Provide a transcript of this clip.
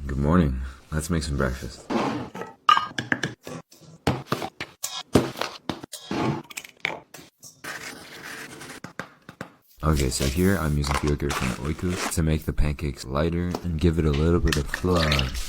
Good morning. Let's make some breakfast. Okay, so here I'm using yogurt from Oikos to make the pancakes lighter and give it a little bit of fluff.